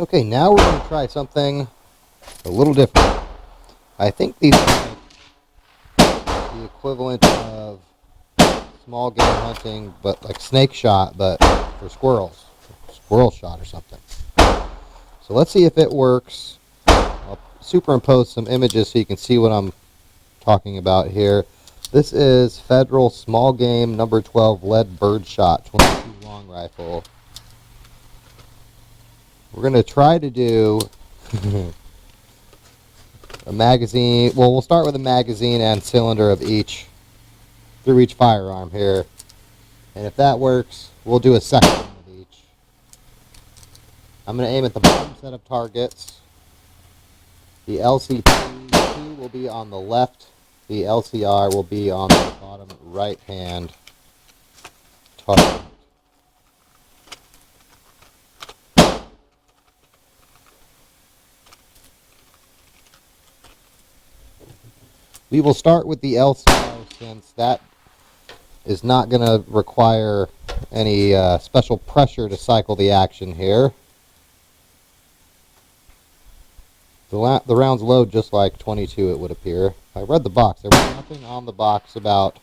Okay, now we're going to try something a little different. I think these are like the equivalent of small game hunting, but like snake shot, but for squirrels. Squirrel shot or something. So let's see if it works. I'll superimpose some images so you can see what I'm talking about here. This is Federal Small Game number 12 Lead Bird Shot 22 long rifle. We're going to try to do a magazine. Well, we'll start with a magazine and cylinder of each through each firearm here. And if that works, we'll do a second one of each. I'm going to aim at the bottom set of targets. The LCP2 will be on the left. The LCR will be on the bottom right hand target. We will start with the LCR since that is not going to require any special pressure to cycle the action here. The rounds load just like 22, it would appear. I read the box. There was nothing on the box about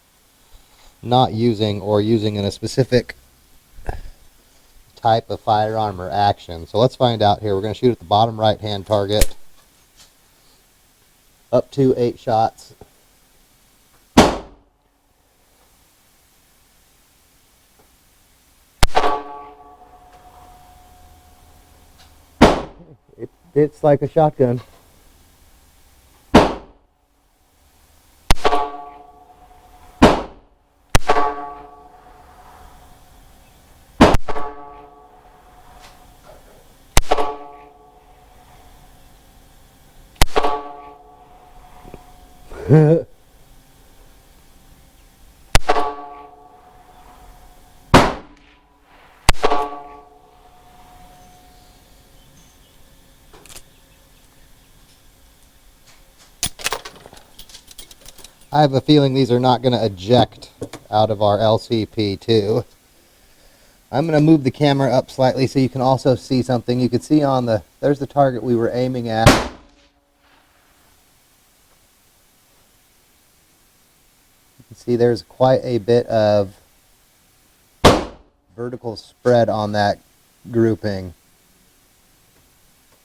not using or using in a specific type of firearm or action. So let's find out here. We're going to shoot at the bottom right hand target. Up to 8 shots. It's like a shotgun. I have a feeling these are not going to eject out of our LCP2. I'm going to move the camera up slightly so you can also see something. You can see on there's the target we were aiming at. You can see there's quite a bit of vertical spread on that grouping,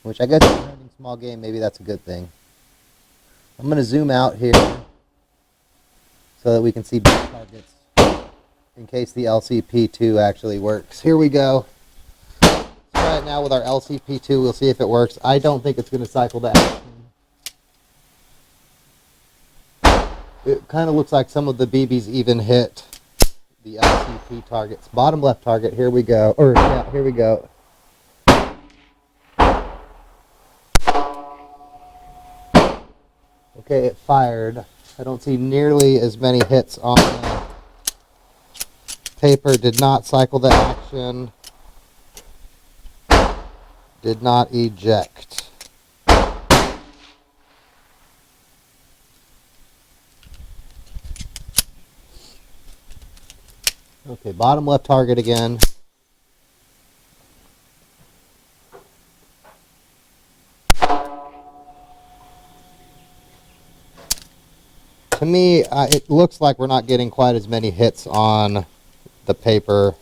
which I guess if you're hunting small game, maybe that's a good thing. I'm going to zoom out here so that we can see both targets in case the LCP2 actually works. Here we go. Let's try it now with our LCP2. We'll see if it works. I don't think it's going to cycle the action. It kind of looks like some of the BBs even hit the LCP targets. Bottom left target, here we go. Or, yeah, here we go. Okay, it fired. I don't see nearly as many hits on the paper. Did not cycle the action. Did not eject. Okay, bottom left target again. To me, it looks like we're not getting quite as many hits on the paper